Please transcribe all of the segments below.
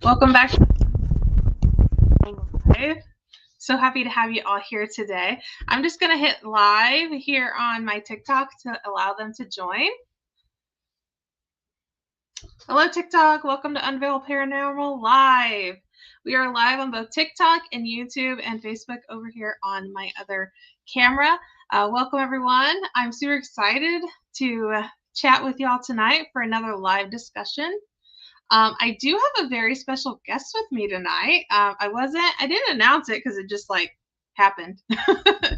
Welcome back to live. So happy to have you all here today. I'm just going to hit live here on my TikTok to allow them to join. Hello, TikTok. Welcome to Unveil Paranormal Live. We are live on both TikTok and YouTube and Facebook over here on my other camera. Welcome, everyone. I'm super excited to chat with y'all tonight for another live discussion. I do have a very special guest with me tonight. I didn't announce it because it just happened. But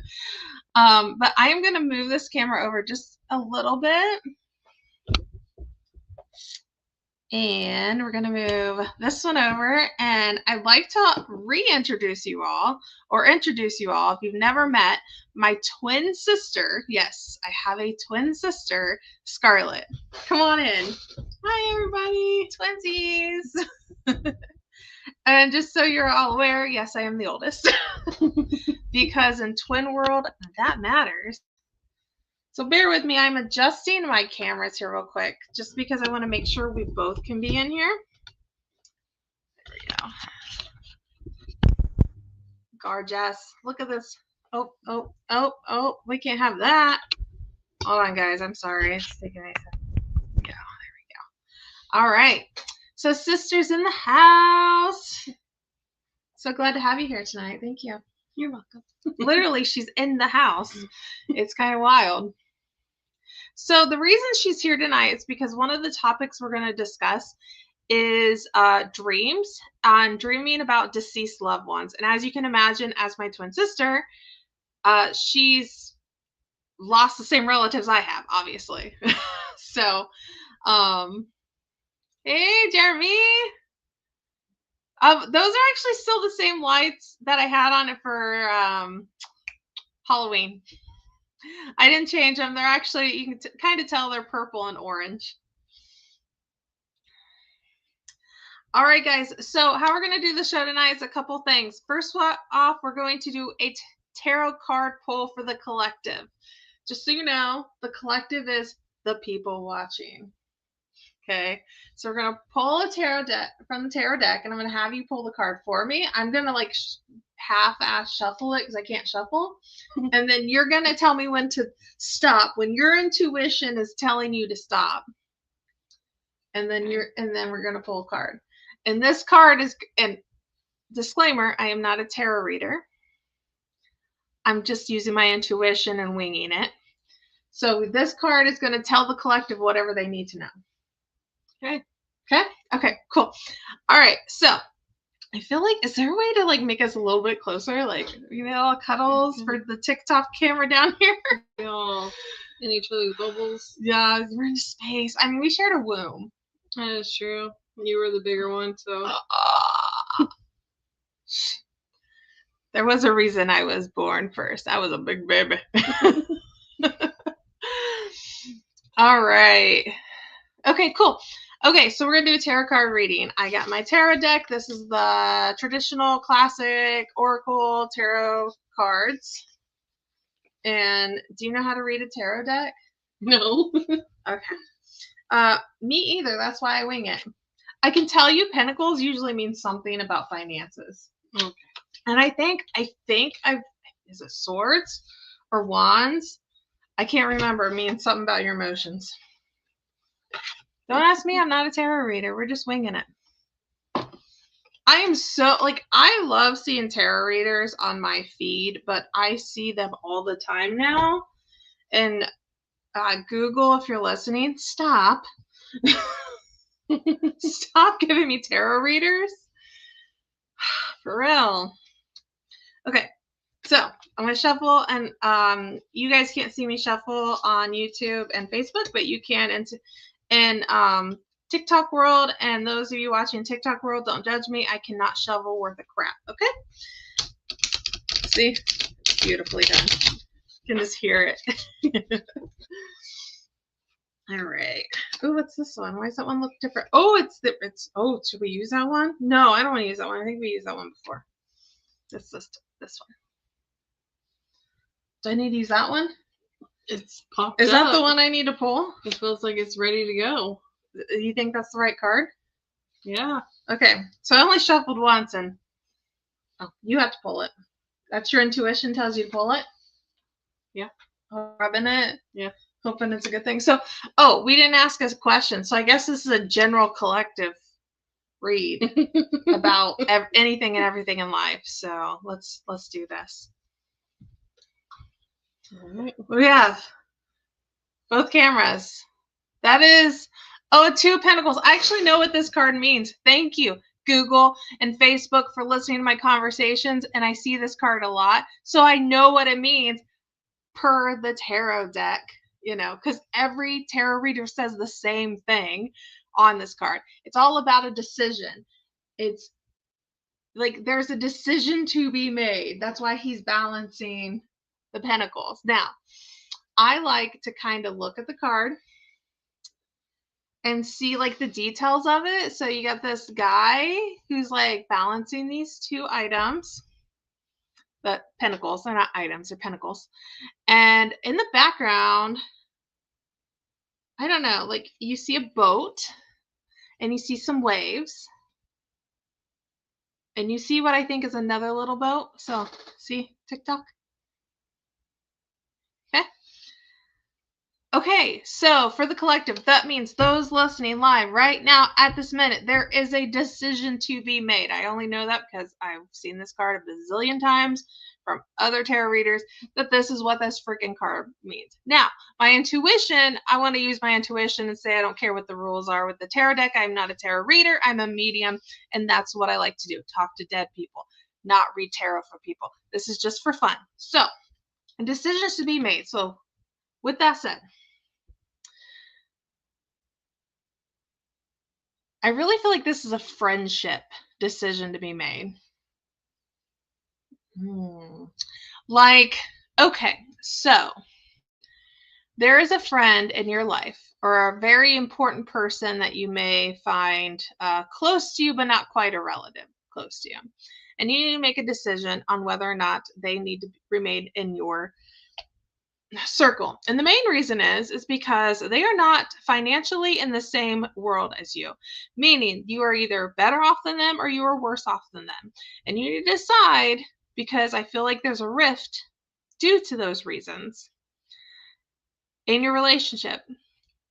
I am going to move this camera over just a little bit. And we're going to move this one over. And I'd like to reintroduce you all, or introduce you all, if you've never met, my twin sister. Yes, I have a twin sister, Scarlett. Come on in. Hi, everybody. Twinsies. And just so you're all aware, yes, I am the oldest. Because in twin world, that matters. So bear with me. I'm adjusting my cameras here real quick, just because I want to make sure we both can be in here. There we go. Gorgeous. Look at this. Oh, we can't have that. Hold on, guys. I'm sorry. It's taking a second. Yeah, there we go. All right. So sisters in the house. So glad to have you here tonight. Thank you. You're welcome. Literally, she's in the house. It's kind of wild. So the reason she's here tonight is because one of the topics we're going to discuss is dreams and dreaming about deceased loved ones. And as you can imagine, as my twin sister, she's lost the same relatives I have, obviously. So, hey, Jeremy. Those are actually still the same lights that I had on it for Halloween. I didn't change them. They're actually, you can kind of tell they're purple and orange. All right, guys. So how we're going to do the show tonight is a couple things. First off, we're going to do a tarot card pull for the collective. Just so you know, the collective is the people watching. Okay, so we're going to pull a tarot deck from the tarot deck, and I'm going to have you pull the card for me. I'm going to half-ass shuffle it because I can't shuffle. And then you're going to tell me when to stop, when your intuition is telling you to stop. And then we're going to pull a card. And this card is, and disclaimer, I am not a tarot reader. I'm just using my intuition and winging it. So this card is going to tell the collective whatever they need to know. Okay, cool. All right, so I feel like, is there a way to make us a little bit closer? Cuddles for the TikTok camera down here? Oh, in each other's bubbles. Yeah, we're in space. I mean, we shared a womb. That is true. You were the bigger one, so. There was a reason I was born first. I was a big baby. All right. Okay, cool. Okay, so we're going to do a tarot card reading. I got my tarot deck. This is the traditional classic Oracle tarot cards. And do you know how to read a tarot deck? No. Okay. Me either. That's why I wing it. I can tell you pentacles usually means something about finances. Okay. And I think is it swords or wands? I can't remember. It means something about your emotions. Don't ask me. I'm not a tarot reader. We're just winging it. I am so, I love seeing tarot readers on my feed, but I see them all the time now. And Google, if you're listening, stop. Stop giving me tarot readers. For real. Okay. So I'm going to shuffle, and you guys can't see me shuffle on YouTube and Facebook, but you can in TikTok world, and those of you watching TikTok world, don't judge me. I cannot shovel worth a crap. Okay. See? It's beautifully done. You can just hear it. All right. Oh, what's this one? Why does that one look different? Oh, oh, should we use that one? No, I don't want to use that one. I think we used that one before. This one. Do I need to use that one? It's popped Is that the one I need to pull? It feels like it's ready to go. You think that's the right card? Yeah. Okay, so I only shuffled once, and you have to pull it. That's your intuition tells you to pull it. Yeah. Rubbing it. Yeah. Hoping it's a good thing. So, we didn't ask us a question. So I guess this is a general collective read about anything and everything in life. So let's do this. All right. We have both cameras. That is, a 2 of Pentacles. I actually know what this card means. Thank you, Google and Facebook, for listening to my conversations. And I see this card a lot. So I know what it means per the tarot deck, because every tarot reader says the same thing on this card. It's all about a decision. It's like there's a decision to be made. That's why he's balancing the pentacles. Now, I like to kind of look at the card and see like the details of it. So you got this guy who's like balancing these 2 items. But pentacles, they're not items, they're pentacles. And in the background, I don't know, like you see a boat and you see some waves. And you see what I think is another little boat. So, see, TikTok. Okay, so for the collective, that means those listening live right now at this minute, there is a decision to be made. I only know that because I've seen this card a bazillion times from other tarot readers that this is what this freaking card means. Now, my intuition, I want to use my intuition and say I don't care what the rules are with the tarot deck. I'm not a tarot reader, I'm a medium, and that's what I like to do, talk to dead people, not read tarot for people. This is just for fun. So, decisions to be made. So, with that said, I really feel like this is a friendship decision to be made. Like, okay, so there is a friend in your life or a very important person that you may find close to you, but not quite a relative close to you. And you need to make a decision on whether or not they need to remain in your circle. And the main reason is because they are not financially in the same world as you, meaning you are either better off than them or you are worse off than them. And you need to decide, because I feel like there's a rift due to those reasons in your relationship.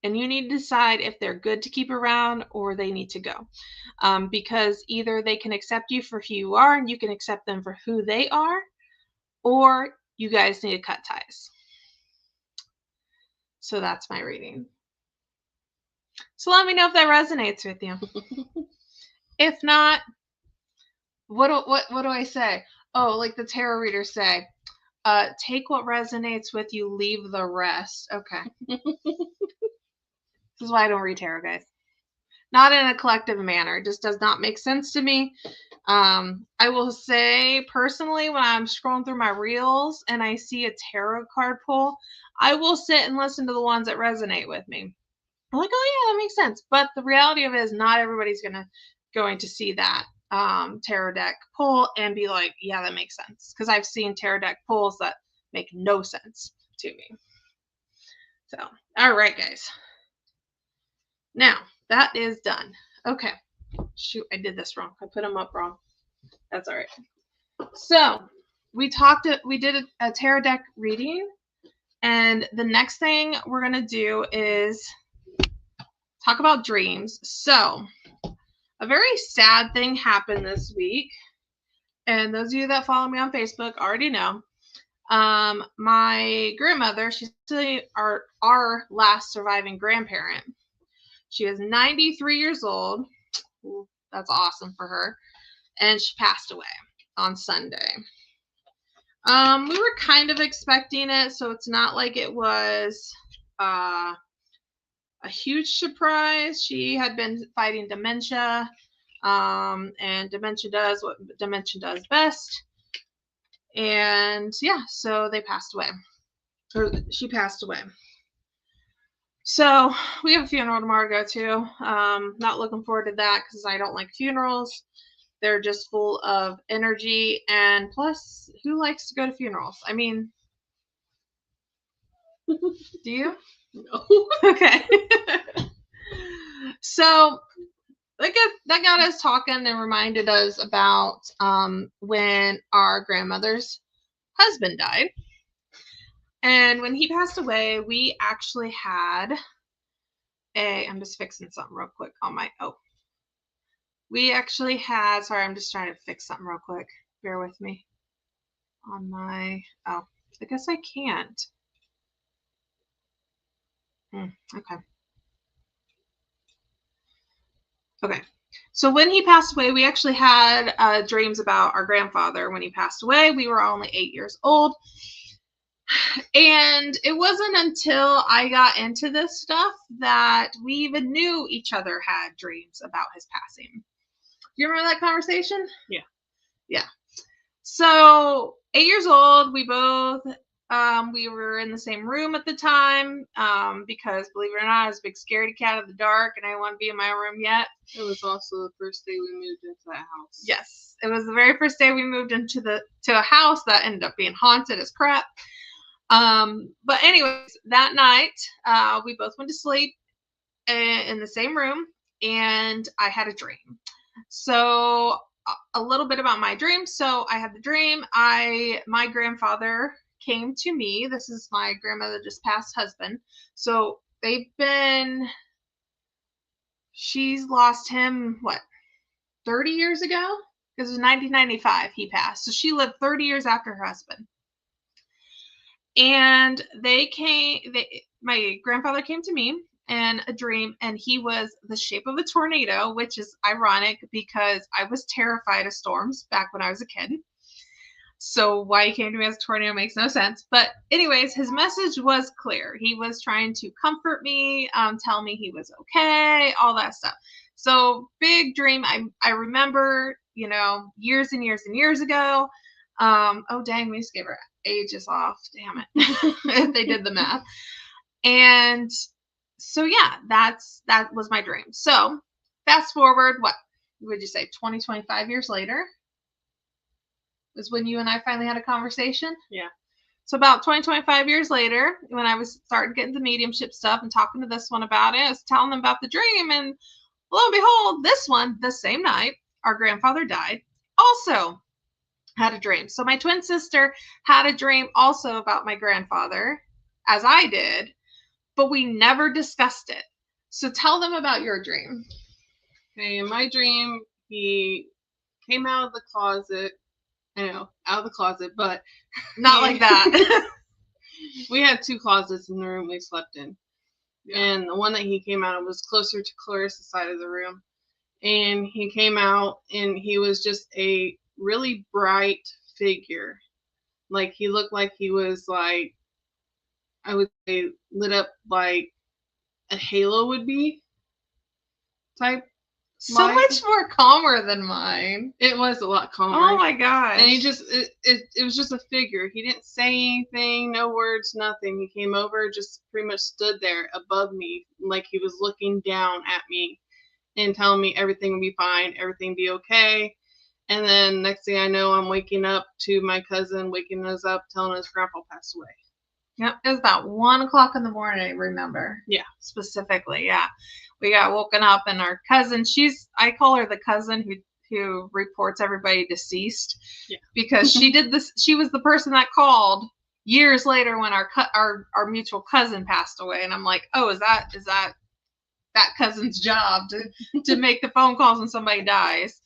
And you need to decide if they're good to keep around or they need to go. Because either they can accept you for who you are and you can accept them for who they are, or you guys need to cut ties. So that's my reading. So let me know if that resonates with you. If not, what do I say? Oh, like the tarot readers say, take what resonates with you, leave the rest. Okay. This is why I don't read tarot, guys. Not in a collective manner. It just does not make sense to me. I will say personally, when I'm scrolling through my reels and I see a tarot card pull, I will sit and listen to the ones that resonate with me. I'm like, oh yeah, that makes sense. But the reality of it is not everybody's going to see that tarot deck pull and be like, yeah, that makes sense. Because I've seen tarot deck pulls that make no sense to me. So, all right, guys. Now, that is done. Okay. Shoot, I did this wrong. I put them up wrong. That's all right. So, we did a tarot deck reading. And the next thing we're going to do is talk about dreams. So, a very sad thing happened this week. And those of you that follow me on Facebook already know. My grandmother, she's our last surviving grandparent. She is 93 years old. Ooh, that's awesome for her. And she passed away on Sunday. We were kind of expecting it, so it's not like it was a huge surprise. She had been fighting dementia, and dementia does what dementia does best. And yeah, so they passed away. Or she passed away. So we have a funeral tomorrow to go to. Not looking forward to that because I don't like funerals. They're just full of energy, and plus, who likes to go to funerals? I mean, do you? No. Okay. So that got us talking and reminded us about when our grandmother's husband died. And when he passed away, we actually had I'm just fixing something real quick on my, we actually had, sorry, I'm just trying to fix something real quick. Bear with me. On my, I guess I can't. Okay. Okay. So when he passed away, we actually had dreams about our grandfather when he passed away. We were only 8 years old. And it wasn't until I got into this stuff that we even knew each other had dreams about his passing. You remember that conversation? Yeah. Yeah. So 8 years old, we both we were in the same room at the time because, believe it or not, I was a big scaredy cat of the dark, and I didn't want to be in my own room yet. It was also the first day we moved into that house. Yes, it was the very first day we moved into a house that ended up being haunted as crap. But anyways, that night we both went to sleep in the same room, and I had a dream. So a little bit about my dream. So I had the dream. My grandfather came to me. This is my grandmother just passed husband. So she's lost him, what, 30 years ago? Because it was 1995 he passed. So she lived 30 years after her husband. And my grandfather came to me in a dream, and he was the shape of a tornado, which is ironic because I was terrified of storms back when I was a kid. So why he came to me as a tornado makes no sense. But anyways, his message was clear. He was trying to comfort me, tell me he was okay, all that stuff. So big dream. I remember, years and years and years ago. Oh dang, we just gave her ages off. Damn it. They did the math. And so yeah, that was my dream. So fast forward, what would you say, 25 years later is when you and I finally had a conversation? Yeah. So about 25 years later, when I was starting getting the mediumship stuff and talking to this one about it, I was telling them about the dream, and lo and behold, this one, the same night, our grandfather died, also had a dream. So my twin sister had a dream also about my grandfather, as I did, but we never discussed it. So tell them about your dream. Okay, in my dream, he came out of the closet. Out of the closet, but not like that. We had 2 closets in the room we slept in. Yeah. And the one that he came out of was closer to Clarissa's side of the room. And he came out, and he was just a really bright figure. Like, he looked like he was, like, I would say, lit up like a halo would be type. So much more calmer than mine. It was a lot calmer. Oh my gosh. And he just, it was just a figure. He didn't say anything, no words, nothing. He came over, just pretty much stood there above me, like he was looking down at me and telling me everything would be fine, everything would be okay. And then next thing I know, I'm waking up to my cousin waking us up, telling us grandpa passed away. Yep, it was about 1 o'clock in the morning, I remember. Yeah. Specifically, yeah. We got woken up, and our cousin, I call her the cousin who reports everybody deceased. Yeah. Because she did this, she was the person that called years later when our mutual cousin passed away. And I'm like, oh, is that cousin's job to make the phone calls when somebody dies?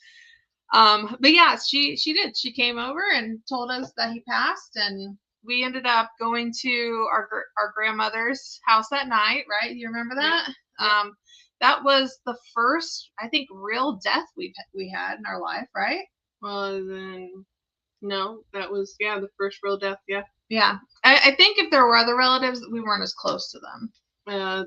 But yeah, she did. She came over and told us that he passed, and we ended up going to our grandmother's house that night, right? You remember that? Yeah. That was the first, I think, real death we had in our life, right? Well, then, no, that was, the first real death, yeah. Yeah. I think if there were other relatives, we weren't as close to them.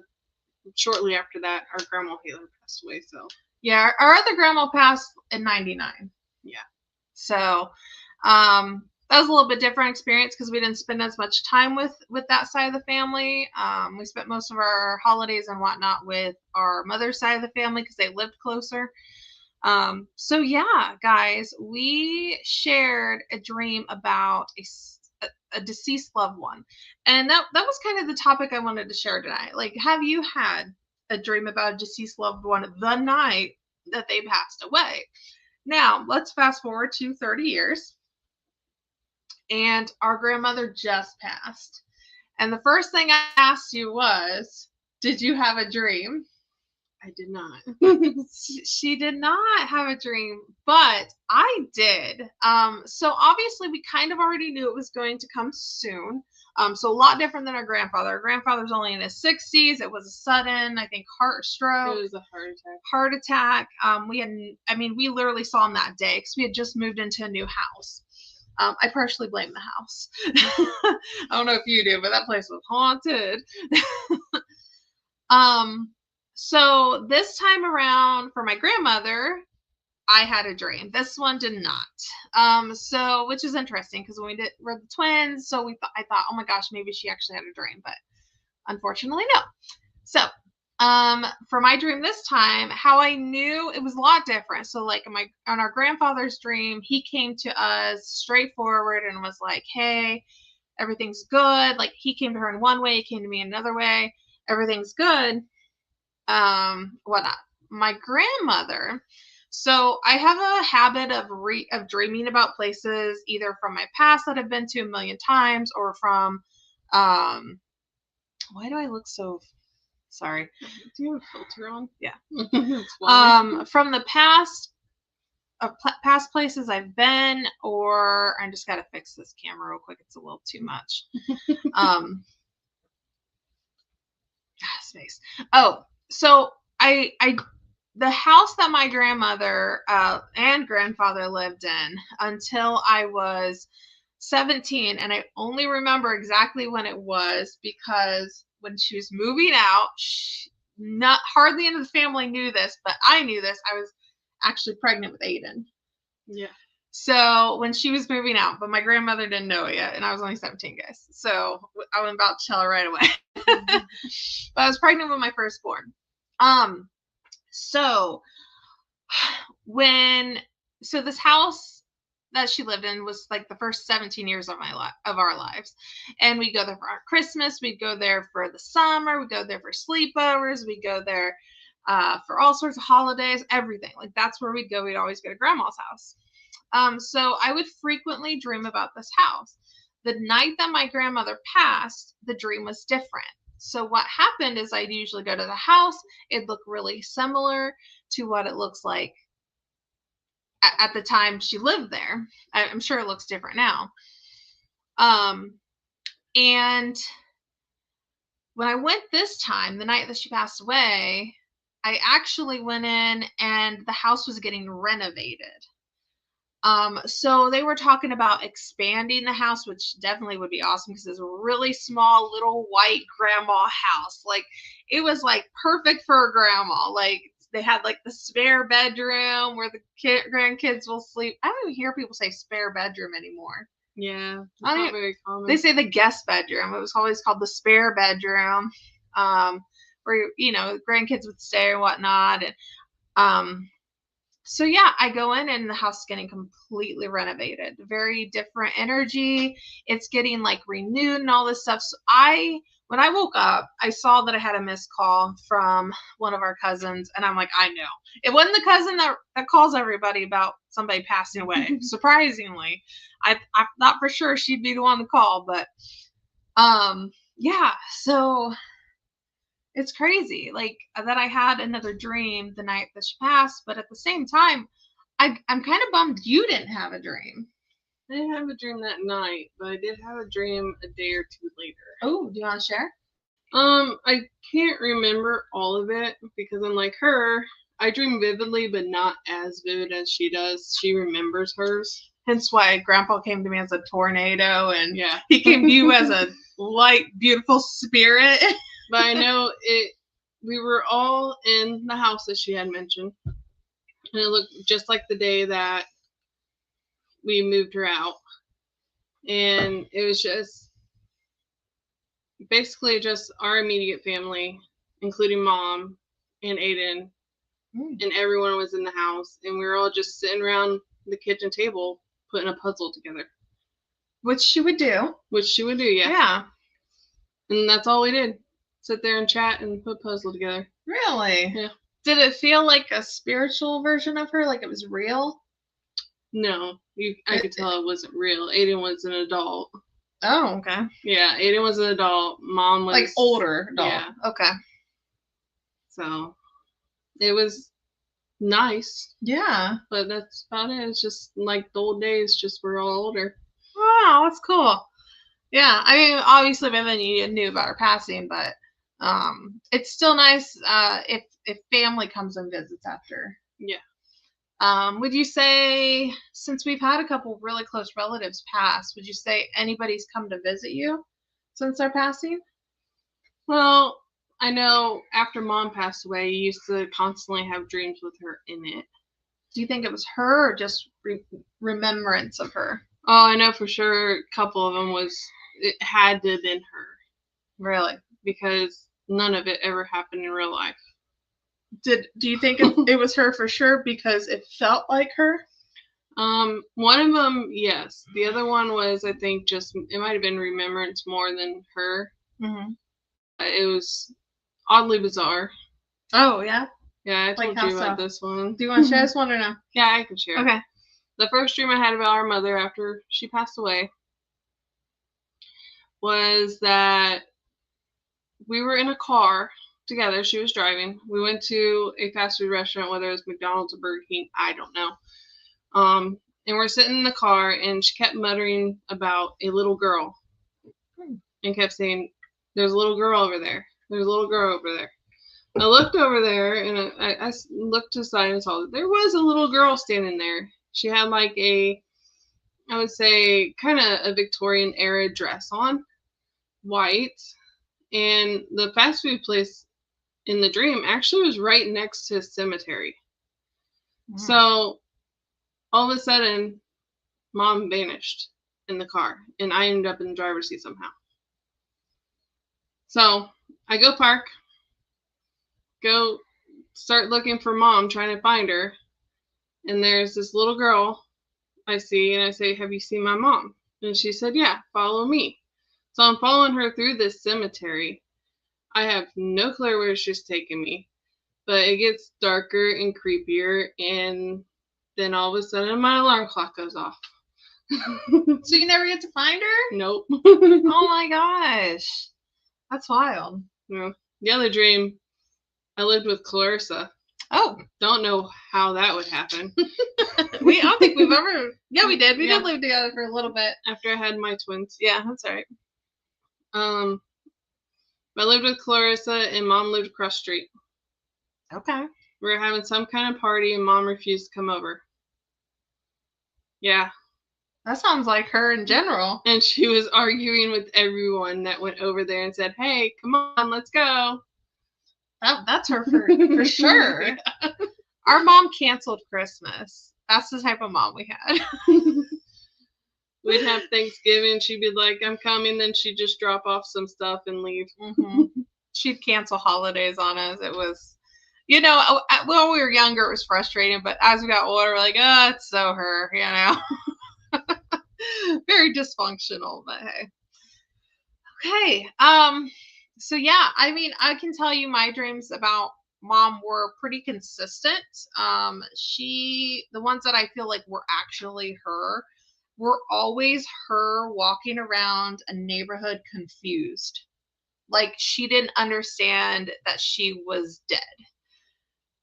Shortly after that, our grandma Haley passed away, so. Yeah, our other grandma passed in 99. Yeah. So, that was a little bit different experience because we didn't spend as much time with that side of the family. We spent most of our holidays and whatnot with our mother's side of the family because they lived closer. So yeah, guys, we shared a dream about a deceased loved one, and that was kind of the topic I wanted to share tonight. Like, have you had a dream about a deceased loved one the night that they passed away. Now, let's fast forward to 30 years, and our grandmother just passed. And the first thing I asked you was, did you have a dream? I did not. She did not have a dream, but I did. So obviously we kind of already knew it was going to come soon. So a lot different than our grandfather. Our grandfather's only in his 60s. It was a sudden, I think, heart stroke. It was a heart attack. Heart attack. We literally saw him that day because we had just moved into a new house. I partially blame the house. I don't know if you do, but that place was haunted. So this time around for my grandmother, I had a dream. This one did not. So which is interesting because when we're the twins, so I thought, oh my gosh, maybe she actually had a dream, but unfortunately no. So for my dream this time, how I knew it was a lot different. So like on our grandfather's dream, he came to us straightforward and was like, hey, everything's good. Like he came to her in one way, he came to me in another way. Everything's good. Whatnot. My grandmother. So I have a habit of dreaming about places either from my past that I've been to a million times or from why do I look so sorry? Do you have a filter on? Yeah. From the past past places I've been, or I just gotta fix this camera real quick. It's a little too much. Space. Oh, so the house that my grandmother and grandfather lived in until I was 17, and I only remember exactly when it was because when she was moving out, not hardly any of the family knew this, but I knew this. I was actually pregnant with Aiden. Yeah. So when she was moving out, but my grandmother didn't know it yet, and I was only 17, guys. So I was about to tell her right away. But I was pregnant with my firstborn. So this house that she lived in was like the first 17 years of our lives, and we go there for our Christmas, we'd go there for the summer, we go there for sleepovers, we go there for all sorts of holidays, everything. Like that's where we'd go. We'd always go to grandma's house. So I would frequently dream about this house. The night that my grandmother passed, the dream was different. So what happened is I'd usually go to the house. It'd look really similar to what it looks like at the time she lived there. I'm sure it looks different now. And when I went this time, the night that she passed away, I actually went in and the house was getting renovated. So they were talking about expanding the house, which definitely would be awesome because it's a really small little white grandma house. Like it was like perfect for a grandma. Like they had like the spare bedroom where the grandkids will sleep. I don't even hear people say spare bedroom anymore. Yeah, it's not very common. They say the guest bedroom. It was always called the spare bedroom, where grandkids would stay or whatnot. And so yeah, I go in and the house is getting completely renovated. Very different energy. It's getting like renewed and all this stuff. So when I woke up, I saw that I had a missed call from one of our cousins, and I'm like, I know. It wasn't the cousin that calls everybody about somebody passing away. Surprisingly. I thought for sure she'd be the one to call, but yeah, so it's crazy, like that I had another dream the night that she passed, but at the same time, I'm kind of bummed you didn't have a dream. I didn't have a dream that night, but I did have a dream a day or two later. Oh, do you want to share? I can't remember all of it because unlike her, I dream vividly, but not as vivid as she does. She remembers hers. Hence why Grandpa came to me as a tornado, and yeah, he came to you as a light, beautiful spirit. But I know we were all in the house that she had mentioned. And it looked just like the day that we moved her out. And it was just basically just our immediate family, including Mom and Aiden. And everyone was in the house. And we were all just sitting around the kitchen table putting a puzzle together. Which she would do. Yeah. Yeah. And that's all we did. Sit there and chat and put puzzle together. Really? Yeah. Did it feel like a spiritual version of her, like it was real? No, I could tell it wasn't real. Aiden was an adult. Oh, okay. Yeah, Aiden was an adult. Mom was Like older adult. Yeah. Okay. So it was nice, Yeah. but that's about it. It's just like the old days, just we're all older. Wow, that's cool. Yeah, I mean, obviously by then you knew about her passing, but it's still nice if family comes and visits after. Yeah. Would you say, since we've had a couple really close relatives pass, would you say anybody's come to visit you since their passing? Well, I know after Mom passed away, you used to constantly have dreams with her in it. Do you think it was her or just remembrance of her? Oh, I know for sure a couple of them it had to have been her. Really? Because none of it ever happened in real life. Do you think it was her for sure because it felt like her? One of them, yes. The other one was, I think, just it might have been remembrance more than her. Mm-hmm. It was oddly bizarre. Oh yeah. Yeah, I told you about this one. Do you want to share this one or no? Yeah, I can share. Okay. The first dream I had about our mother after she passed away was that we were in a car together. She was driving. We went to a fast food restaurant, whether it was McDonald's or Burger King, I don't know. And we're sitting in the car, and she kept muttering about a little girl, and kept saying, "There's a little girl over there. There's a little girl over there." I looked over there, and I looked to the side and saw that there was a little girl standing there. She had like I would say, kind of a Victorian era dress on, white, and the fast food place in the dream actually was right next to a cemetery. Mm. So all of a sudden, Mom vanished in the car, and I ended up in the driver's seat somehow. So I go park, go start looking for Mom, trying to find her, and there's this little girl I see, and I say, "Have you seen my mom?" And she said, "Yeah, follow me." So I'm following her through this cemetery. I have no clue where she's taking me, but it gets darker and creepier, and then all of a sudden my alarm clock goes off. So you never get to find her? Nope. Oh my gosh. That's wild. Yeah. The other dream, I lived with Clarissa. Oh. Don't know how that would happen. I don't think we've ever. Yeah, we did. We did live together for a little bit. After I had my twins. Yeah, that's right. I lived with Clarissa, and Mom lived across the street. Okay. We were having some kind of party, and Mom refused to come over. Yeah. That sounds like her in general. And she was arguing with everyone that went over there and said, "Hey, come on, let's go." That's her for sure. Yeah. Our mom canceled Christmas. That's the type of mom we had. We'd have Thanksgiving. She'd be like, "I'm coming." Then she'd just drop off some stuff and leave. Mm-hmm. She'd cancel holidays on us. It was, when we were younger, it was frustrating. But as we got older, we're like, oh, it's so her, Very dysfunctional, but hey. Okay. So yeah, I mean, I can tell you my dreams about Mom were pretty consistent. The ones that I feel like were actually her were always her walking around a neighborhood confused. Like she didn't understand that she was dead.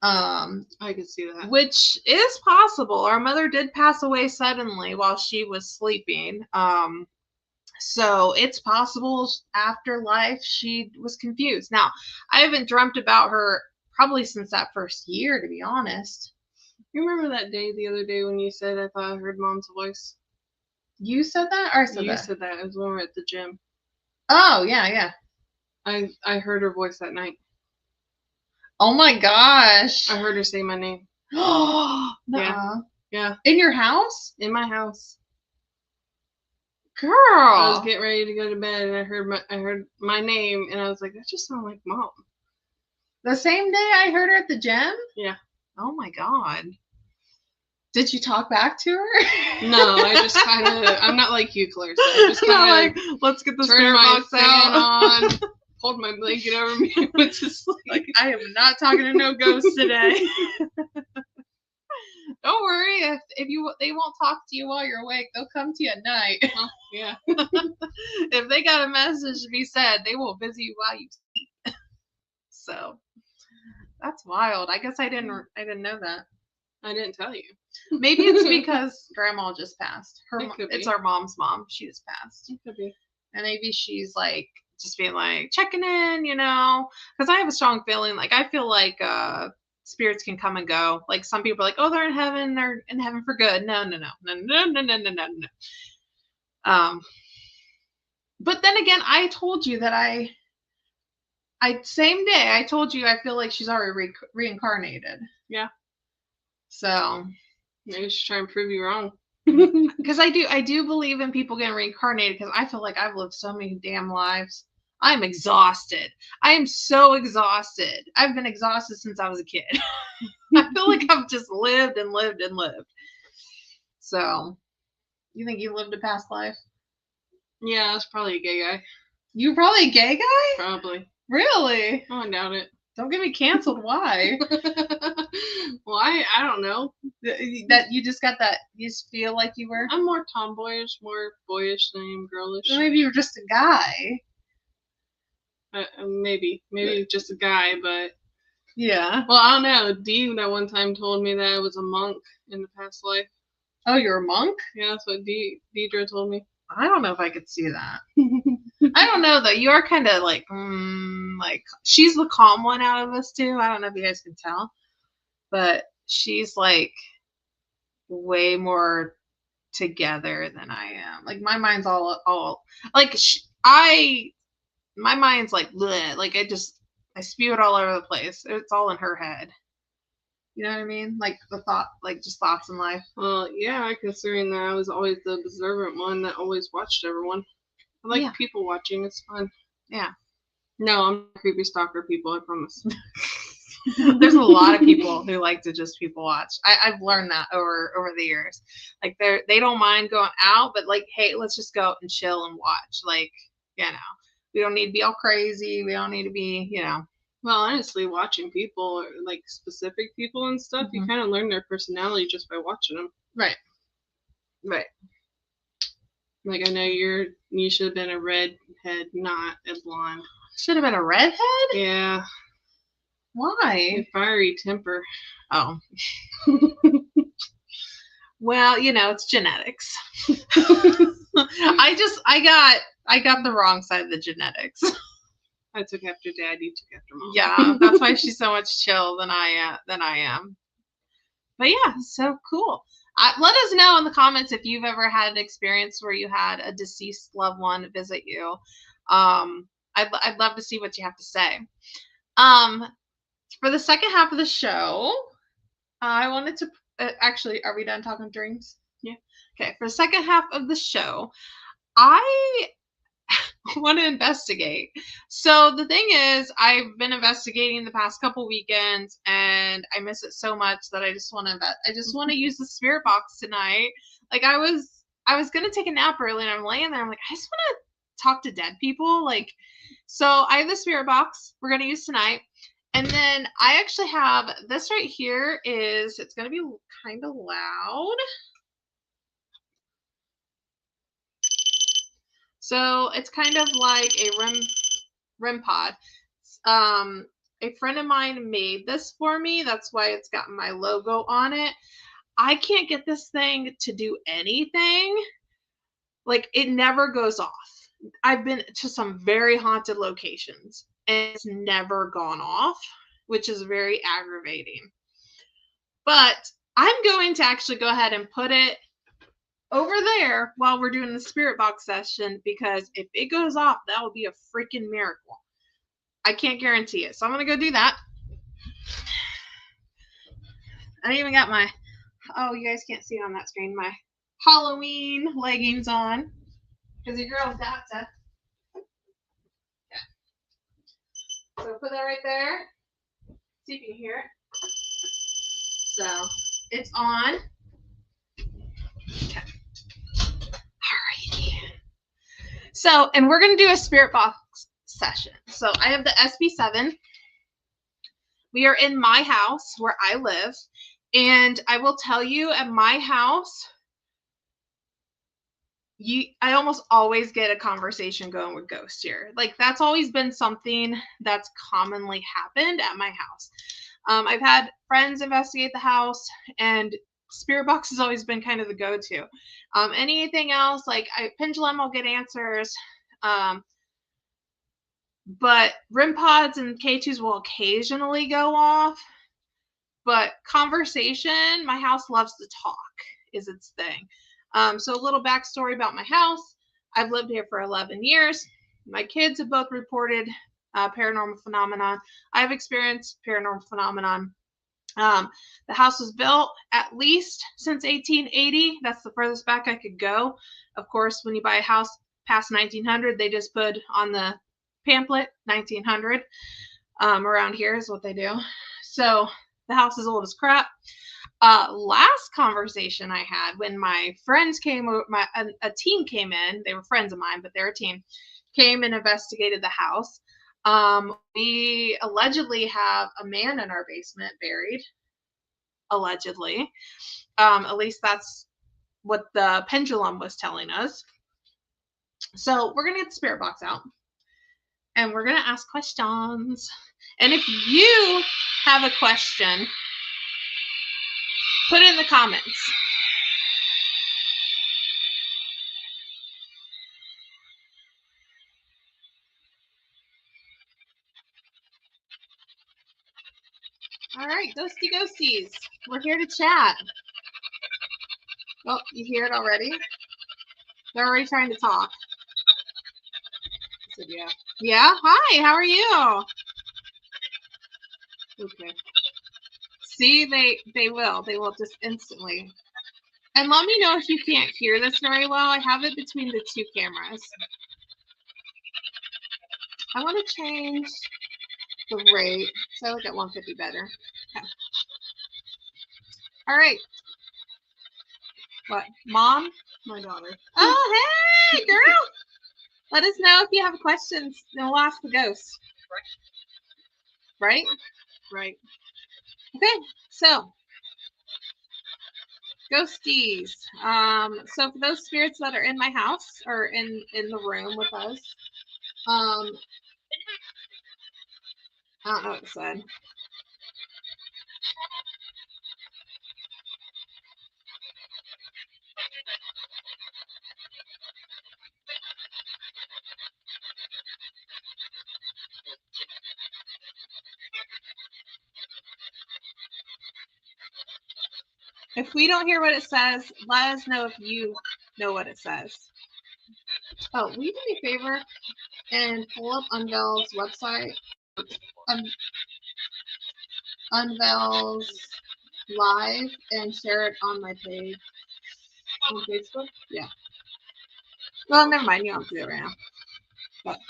I could see that. Which is possible. Our mother did pass away suddenly while she was sleeping. So it's possible after life she was confused. Now, I haven't dreamt about her probably since that first year, to be honest. You remember that day the other day when you said, "I thought I heard Mom's voice"? You said that, or I said that? You said that. It was when we were at the gym. Oh, yeah. I heard her voice that night. Oh my gosh. I heard her say my name. Oh, yeah. In your house? In my house. Girl. I was getting ready to go to bed, and I heard my name, and I was like, that just sounded like Mom. The same day I heard her at the gym? Yeah. Oh my God. Did you talk back to her? No, I just kind of, I'm not like you, Clarissa. I just kind of let's get the turn my box fan on, pulled my blanket over me and went to sleep. Like, I am not talking to no ghosts today. Don't worry, if they won't talk to you while you're awake, they'll come to you at night. Oh, yeah. If they got a message to be said, they will visit you while you sleep. So that's wild. I guess I didn't know that. I didn't tell you. Maybe it's because Grandma just passed. It's be. our mom's mom. She just passed. It could be. And maybe she's like just being like checking in, you know, because I have a strong feeling. Like I feel like spirits can come and go. Like some people are like, oh, they're in heaven for good. No. But then again, I told you that I same day I told you I feel like she's already reincarnated. Yeah. So maybe she's trying to prove you wrong. Because I do believe in people getting reincarnated, because I feel like I've lived so many damn lives. I'm exhausted. I am so exhausted. I've been exhausted since I was a kid. I feel like I've just lived and lived and lived. So, you think you lived a past life? Yeah, that's probably a gay guy. You probably a gay guy? Probably. Really? Oh, I doubt it. Don't get me canceled. Why? Well, I don't know. That you just got that, you just feel like you were? I'm more tomboyish, more boyish than I am girlish. Well, maybe you're just a guy. Maybe just a guy, but yeah. Well, I don't know. Dee that one time told me that I was a monk in the past life. Oh, you're a monk? Yeah, that's what Deidre told me. I don't know if I could see that. I don't know though. You are kind of like she's the calm one out of us two. I don't know if you guys can tell, but she's like way more together than I am. Like my mind's all like my mind's like bleh. Like I spew it all over the place. It's all in her head. You know what I mean? Like the thought, like just thoughts in life. Well, yeah, considering that I was always the observant one that always watched everyone. I like people watching. It's fun. Yeah. No, I'm a creepy stalker people, I promise. There's a lot of people who like to just people watch. I've learned that over the years. Like they don't mind going out, but like, hey, let's just go and chill and watch. Like, you know, we don't need to be all crazy. We don't need to be, you know. Well, honestly, watching people, like specific people and stuff, you kind of learn their personality just by watching them. Right. Like, I know you should have been a redhead, not a blonde. Should have been a redhead? Yeah. Why? A fiery temper. Oh. Well, you know, it's genetics. I got the wrong side of the genetics. I took after Dad. You took after Mom. Yeah, that's why she's so much chill than I am. But yeah, so cool. Let us know in the comments if you've ever had an experience where you had a deceased loved one visit you. I'd love to see what you have to say. For the second half of the show, I wanted to actually. Are we done talking dreams? Yeah. Okay. For the second half of the show, I want to investigate. So the thing is, I've been investigating the past couple weekends, and I miss it so much that I just want to use the spirit box tonight. Like I was gonna take a nap early, and I'm laying there. I'm like, I just want to talk to dead people. Like, so I have the spirit box we're gonna use tonight, and then I actually have this right here. It's gonna be kind of loud. So it's kind of like a REM pod. A friend of mine made this for me. That's why it's got my logo on it. I can't get this thing to do anything. Like it never goes off. I've been to some very haunted locations and it's never gone off, which is very aggravating. But I'm going to actually go ahead and put it over there while we're doing the spirit box session, because if it goes off, that would be a freaking miracle. I can't guarantee it. So I'm going to go do that. I even got my, oh, you guys can't see it on that screen, my Halloween leggings on. Because your girl's got to. Yeah. So put that right there. See if you can hear it. So it's on. Okay. Alrighty. So, and we're going to do a spirit box session. So I have the SB7. We are in my house where I live. And I will tell you, at my house, I almost always get a conversation going with ghosts here. Like, that's always been something that's commonly happened at my house. I've had friends investigate the house, and spirit box has always been kind of the go-to. Anything else, like pendulum will get answers, but REM pods and K2s will occasionally go off. But conversation, my house loves to talk, is its thing. So a little backstory about my house. I've lived here for 11 years. My kids have both reported paranormal phenomenon. I've experienced paranormal phenomenon. The house was built at least since 1880. That's the furthest back I could go. Of course, when you buy a house past 1900, they just put on the pamphlet 1900. Around here is what they do. So the house is old as crap. Last conversation I had when my friends came, a team came in. They were friends of mine, but they're a team. Came and investigated the house. We allegedly have a man in our basement buried. Allegedly, at least that's what the pendulum was telling us. So we're gonna get the spirit box out, and we're gonna ask questions. And if you have a question, put it in the comments. All right, ghosty ghosties. We're here to chat. Oh, you hear it already? They're already trying to talk. I said, yeah. Yeah? Hi, how are you? Okay. See, they will. They will just instantly. And let me know if you can't hear this very well. I have it between the two cameras. I want to change the rate. So I look at 150 better. Okay. All right. What? Mom? My daughter. Oh, hey, girl. Let us know if you have questions, and we'll ask the ghost. Right? Right. Okay, so ghosties. So for those spirits that are in my house or in the room with us, I don't know what it said. If we don't hear what it says, let us know if you know what it says. Oh, will you do me a favor and pull up Unveil's website? Unveil's live and share it on my page on Facebook. Yeah. Well, never mind. You don't have to do it right now. But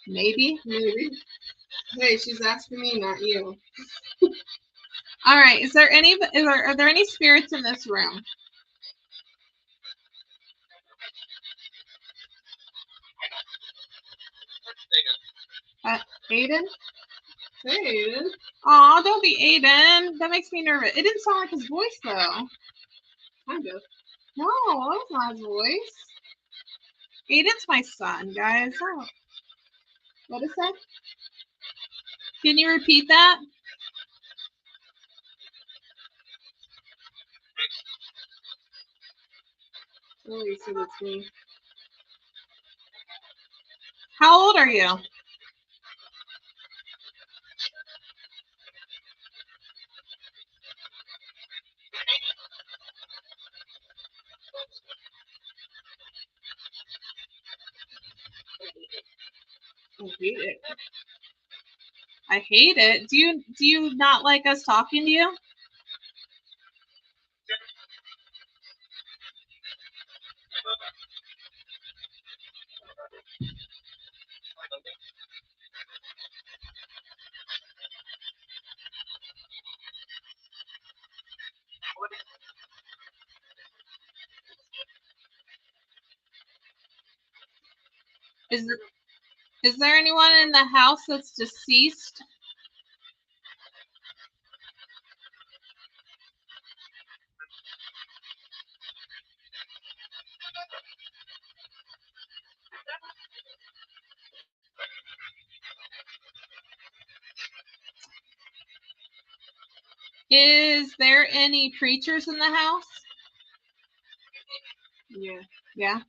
maybe. Hey, she's asking me, not you. All right. Are there any spirits in this room? Aiden? Hey, Aiden. Aw, don't be Aiden. That makes me nervous. It didn't sound like his voice, though. Kind of. No, that was not his voice. Aiden's my son, guys. Oh. What is that? Can you repeat that? Oh, you said it's me. How old are you? I hate it. I hate it. Do you not like us talking to you? Is there anyone in the house that's deceased? Is there any preachers in the house? Yeah. Yeah.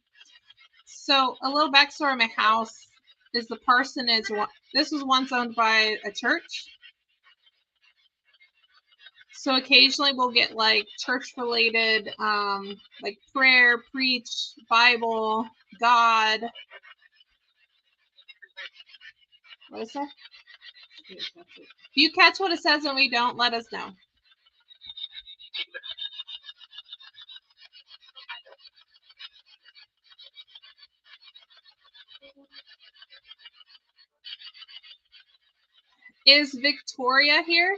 So a little backstory on my house is the parsonage. This was once owned by a church. So occasionally we'll get like church related, like prayer, preach, Bible, God. What is that? If you catch what it says and we don't, let us know. Is Victoria here?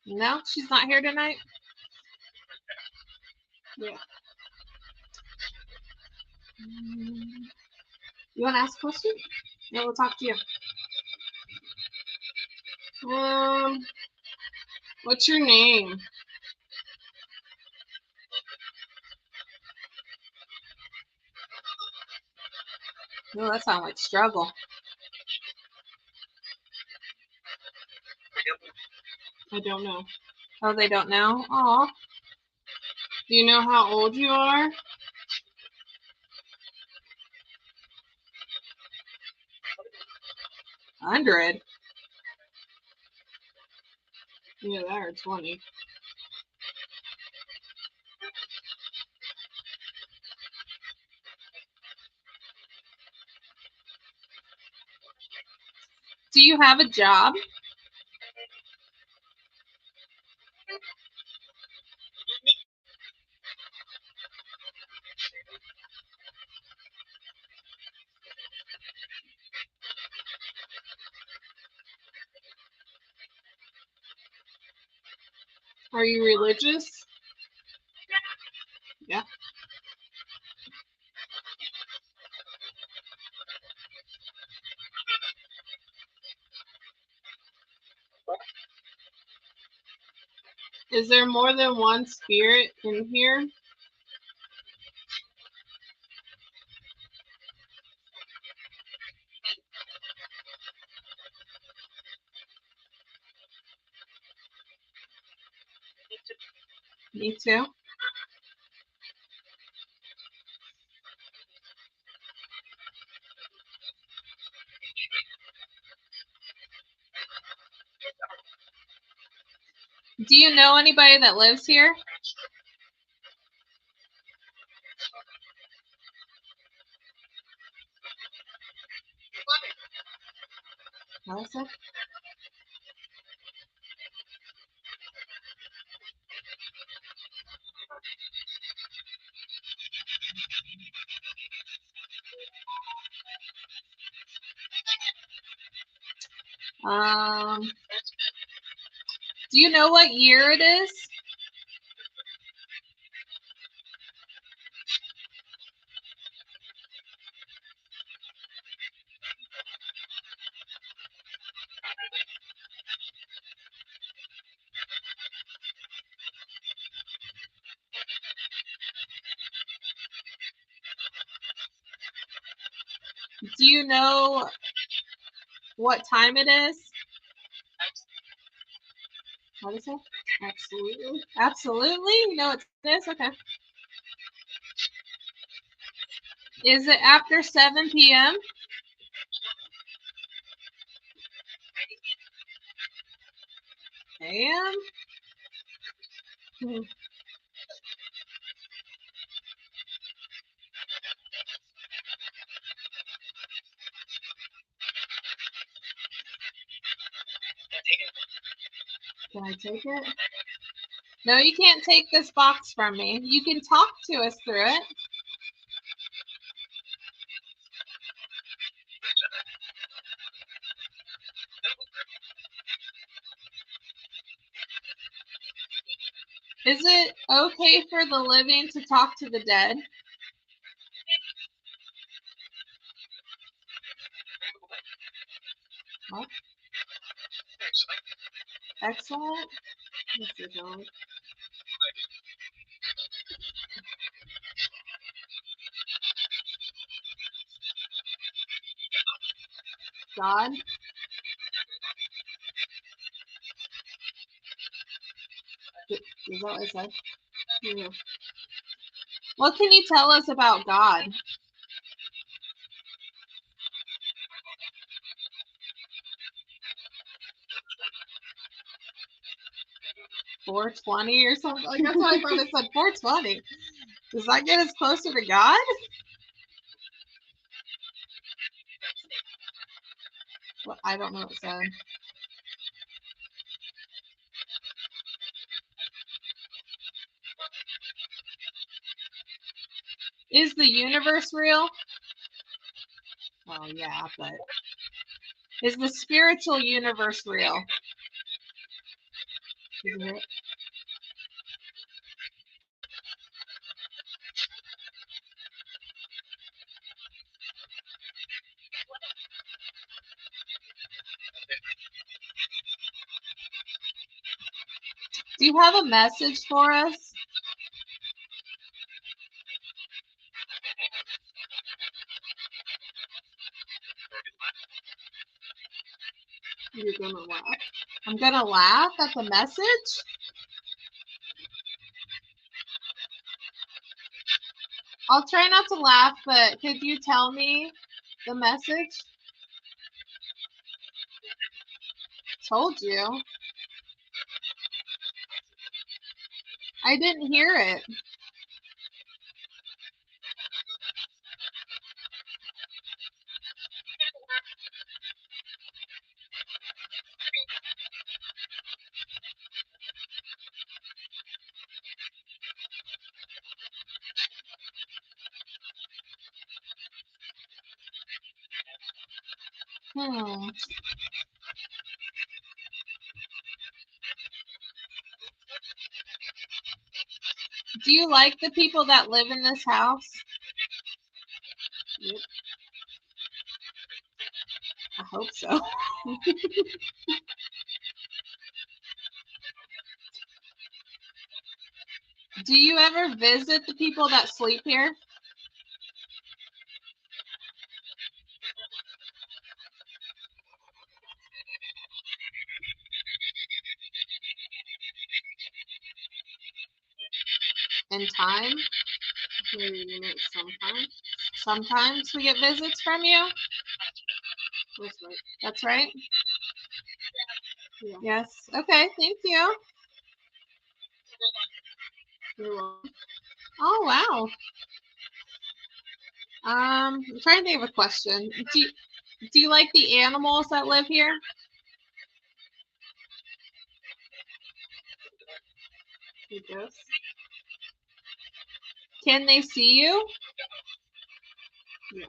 No, she's not here tonight. Yeah. You want to ask a question? Yeah, we'll talk to you. What's your name? Oh, that sounds like struggle. I don't know. Oh, they don't know? Aw. Do you know how old you are? 100? Yeah, that or 20. Do you have a job? Are you religious? Yeah. Is there more than one spirit in here? Me too. Do you know anybody that lives here? Melissa? Do you know what year it is? Do you know what time it is? What is it? Absolutely. Absolutely? You know what it is? Okay. Is it after 7 p.m.? A.m.? Can I take it? No, you can't take this box from me. You can talk to us through it. Is it okay for the living to talk to the dead? What? Excellent. God? Is that what it said? Yeah. What can you tell us about God? 420 or something? Like, that's why I thought it said 420. Does that get us closer to God? Well, I don't know what it said. Is the universe real? Well, yeah, but is the spiritual universe real? Isn't it? Do you have a message for us? You're gonna laugh. I'm gonna laugh at the message? I'll try not to laugh, but could you tell me the message? Told you. I didn't hear it. Hmm. Do you like the people that live in this house? Yep. I hope so. Do you ever visit the people that sleep here? In time? Sometimes. Sometimes we get visits from you? That's right. That's right? Yeah. Yes. Okay, thank you. You're welcome. Oh, wow. I'm trying to think of a question. Do you like the animals that live here? Yes. Can they see you? Yeah.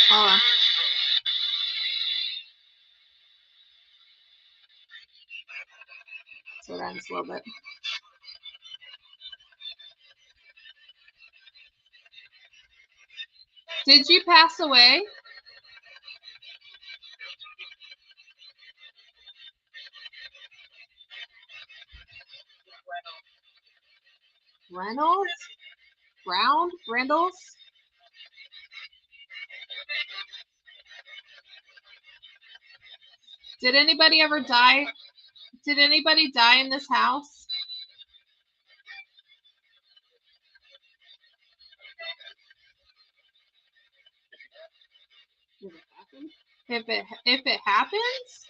Hold on. So that ends a little bit. Did you pass away? Reynolds? Brown? Randalls? Did anybody ever die? Did anybody die in this house? If it happens?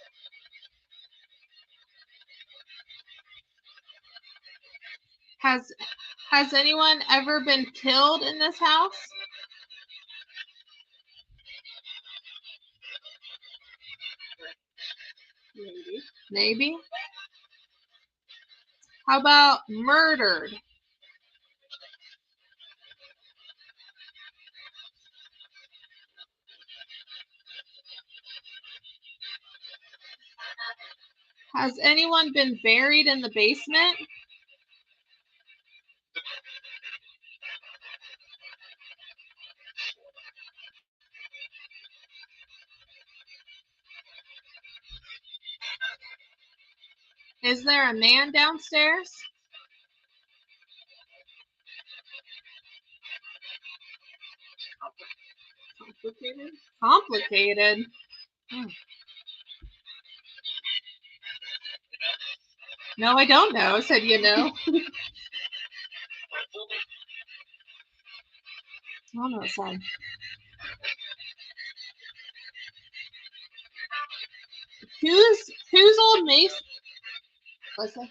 Has anyone ever been killed in this house? Maybe. How about murdered? Has anyone been buried in the basement? Is there a man downstairs? Complicated? Complicated. No, I don't know. Said you know. Oh no, son. Whose old mason? What's that?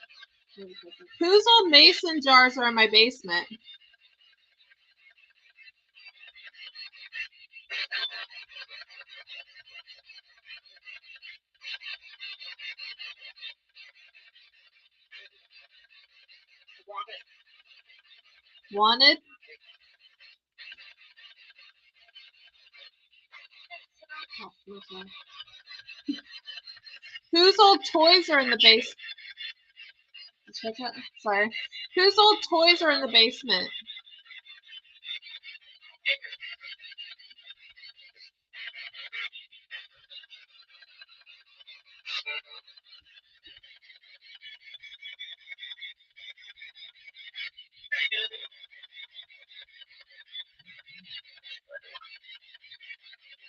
Whose old mason jars are in my basement? Wanted? Oh, whose old toys are in the basement? Sorry. Whose old toys are in the basement?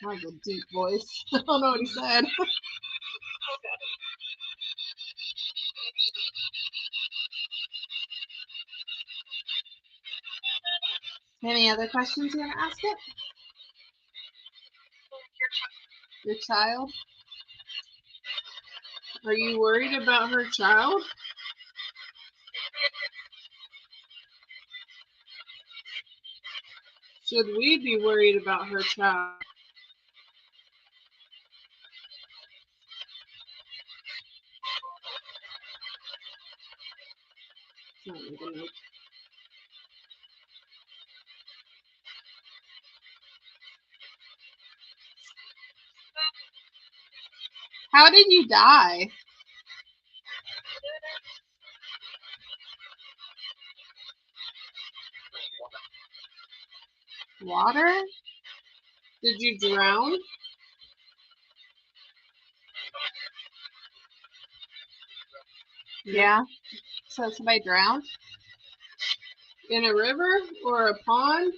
That was a deep voice. I don't know what he said. Any other questions you want to ask it? Your child? Are you worried about her child? Should we be worried about her child? How did you die? Water? Did you drown? Yeah. So somebody drowned? In a river or a pond?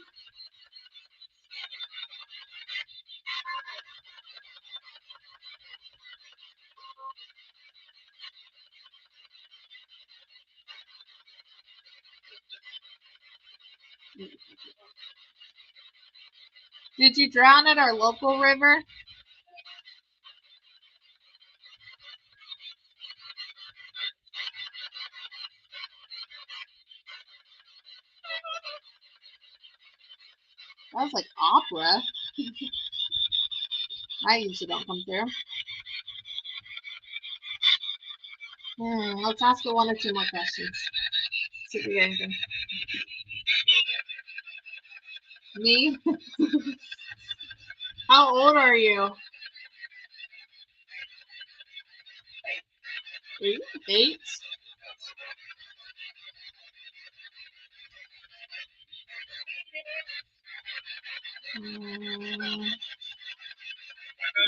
Did you drown at our local river? That was like opera. I usually don't come through. Let's ask her one or two more questions. See if we get anything. Me? How old are you? 8?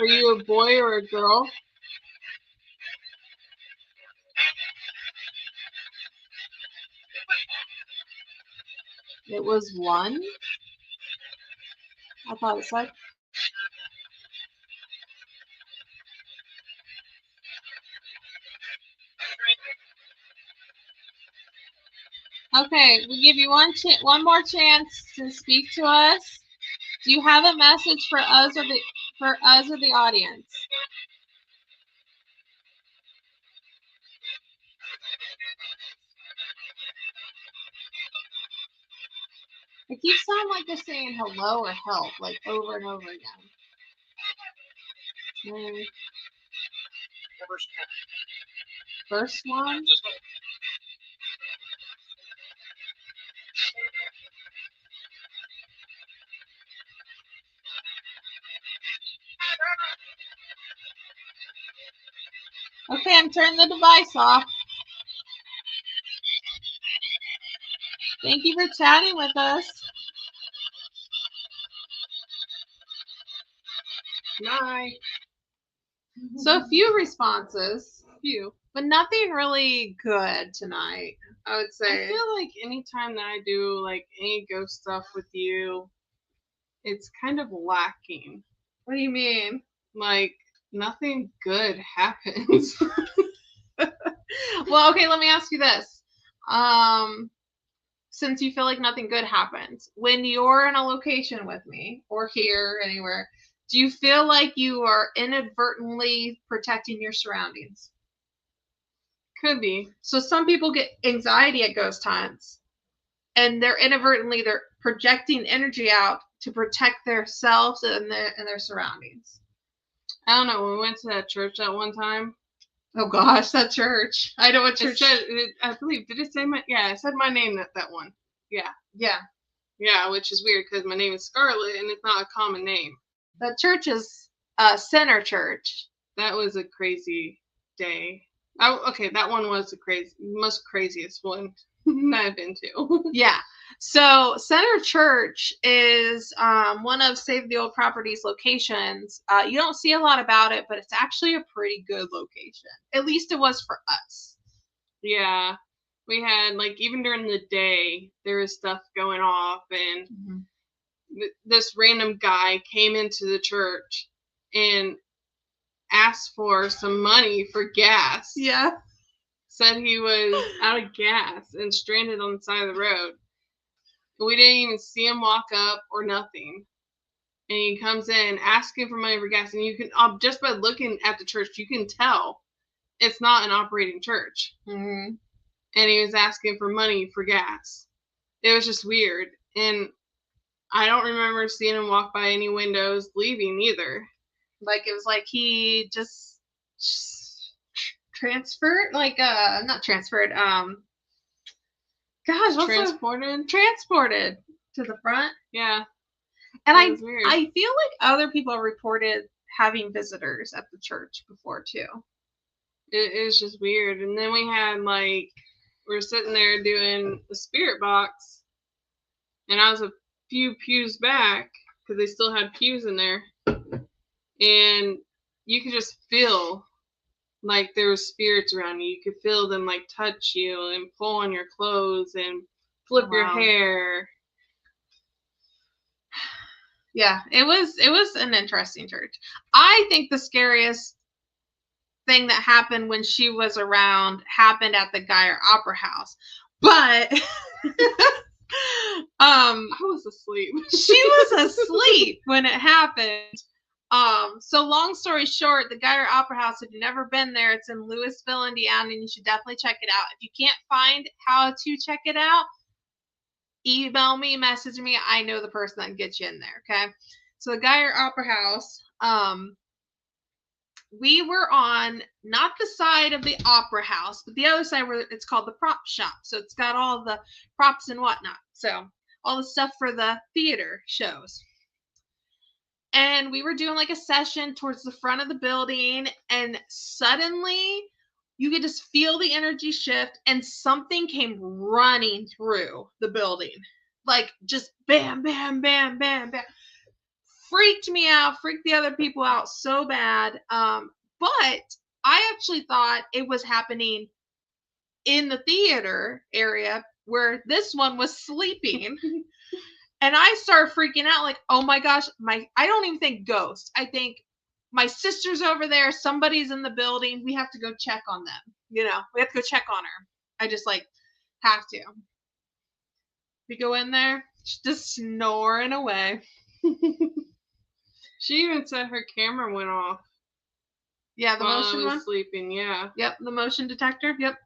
Are you a boy or a girl? It was 1. I thought it said. Okay, we give you one more chance to speak to us. Do you have a message for us or the audience? It keeps sounding like they're saying hello or help, like over and over again. First one? Okay, I'm turning the device off. Thank you for chatting with us. Night. So a few responses, Few. but nothing really good tonight, I would I say. feel like anytime that I do like any ghost stuff with you, it's kind of lacking. What do you mean? Like nothing good happens. Well, okay, let me ask you this. Since you feel like nothing good happens, when you're in a location with me or here, anywhere, do you feel like you are inadvertently protecting your surroundings? Could be. So some people get anxiety at ghost hunts, and they're projecting energy out to protect themselves and their surroundings. I don't know. When we went to that church that one time. Oh gosh, that church! I know what church. I believe. Did it say my? Yeah, it said my name. That one. Yeah. Yeah. Yeah, which is weird because my name is Scarlett and it's not a common name. That church is Center Church. That was a crazy day. Okay, that one was the most craziest one I've been to. Yeah. So Center Church is one of Save the Old Properties locations. You don't see a lot about it, but it's actually a pretty good location. At least it was for us. Yeah. We had, like, even during the day, there was stuff going off, and this random guy came into the church and asked for some money for gas. Yeah. Said he was out of gas and stranded on the side of the road. We didn't even see him walk up or nothing. And he comes in asking for money for gas, and you can just by looking at the church, you can tell it's not an operating church. Mm-hmm. And he was asking for money for gas. It was just weird, and I don't remember seeing him walk by any windows leaving either. Like it was like he just transferred, like not transferred. Gosh, what's transported to the front? Yeah. And I feel like other people reported having visitors at the church before too. It was just weird. And then we had we were sitting there doing the spirit box, and I was a few pews back because they still had pews in there, and you could just feel like there was spirits around you. You could feel them like touch you and pull on your clothes and flip your hair. Yeah, it was an interesting church. I think the scariest thing that happened when she was around happened at the Geyer Opera House. But I was asleep. She was asleep when it happened. So long story short, the Geyer Opera House, if you've never been there, it's in Louisville, Indiana, and you should definitely check it out. If you can't find how to check it out, email me, message me. I know the person that can get you in there, okay? So the Geyer Opera House, we were on not the side of the opera house, but the other side where it's called the prop shop. So it's got all the props and whatnot. So all the stuff for the theater shows. And we were doing like a session towards the front of the building, and suddenly you could just feel the energy shift, and something came running through the building. Like just bam, bam, bam, bam, bam. Freaked me out, freaked the other people out so bad. But I actually thought it was happening in the theater area where this one was sleeping. And I started freaking out, like, oh my gosh, I don't even think ghost. I think my sister's over there, somebody's in the building. We have to go check on them. We have to go check on her. I just have to. We go in there, she's just snoring away. She even said her camera went off. Yeah, the motion one. Sleeping, yeah. Yep, the motion detector. Yep.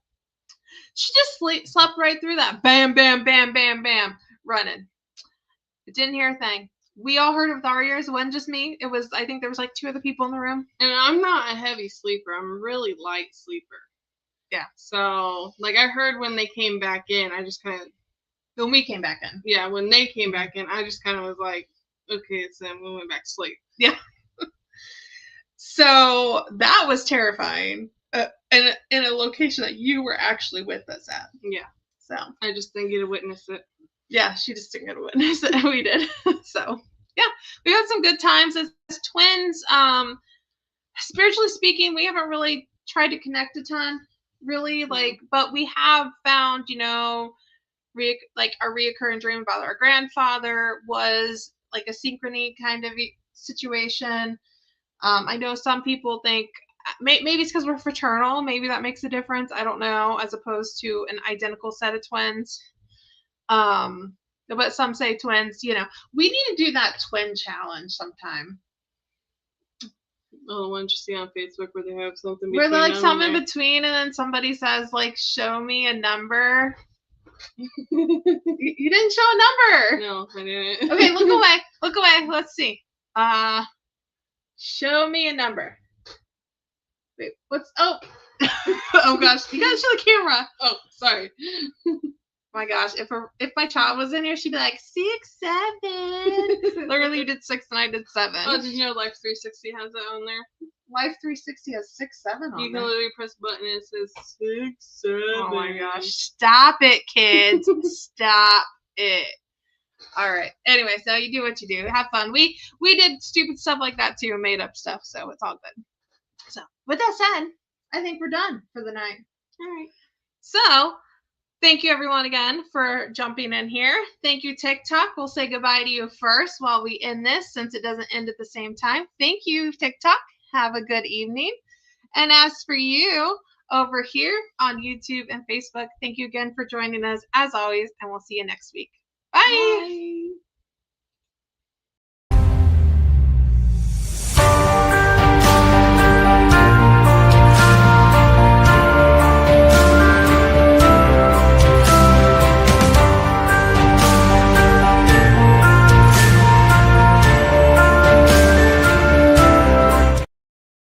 She just slept right through that. Bam, bam, bam, bam, bam, running. It didn't hear a thing. We all heard it with our ears. It wasn't just me. I think there was like 2 other people in the room. And I'm not a heavy sleeper. I'm a really light sleeper. Yeah. So, I heard when they came back in, I just kind of... When we came back in. Yeah, when they came back in, I just kind of was like, okay, it's them. We went back to sleep. Yeah. So, that was terrifying. in a location that you were actually with us at. Yeah. So I just didn't get to witness it. Yeah, she just didn't get to witness it. We did. So yeah, we had some good times as twins. Spiritually speaking, we haven't really tried to connect a ton, really. But we have found, like our reoccurring dream about our grandfather was like a synchrony kind of situation. I know some people think maybe it's because we're fraternal. Maybe that makes a difference. I don't know, as opposed to an identical set of twins. But some say twins. We need to do that twin challenge sometime. Oh, the ones you see on Facebook where they have something Where between they're like them something and in between, and then somebody says like, "Show me a number." You didn't show a number. No, I didn't. Okay, look away. Look away. Let's see. Show me a number. Wait, what's oh oh gosh, you gotta show the camera. Oh, sorry. My gosh, if my child was in here, she'd be like 6, 7. Literally, you did 6 and I did 7. Oh, did you know Life 360 has that on there? Life 360 has 6, 7 on You can there. literally press a button and it says 6, 7. Oh my gosh, stop it, kids! Stop it. All right. Anyway, so you do what you do. Have fun. We did stupid stuff like that too, made up stuff, so it's all good. So with that said, I think we're done for the night. All right. So thank you everyone again for jumping in here. Thank you, TikTok. We'll say goodbye to you first while we end this, since it doesn't end at the same time. Thank you, TikTok. Have a good evening. And as for you over here on YouTube and Facebook, thank you again for joining us as always, and we'll see you next week. Bye. Bye.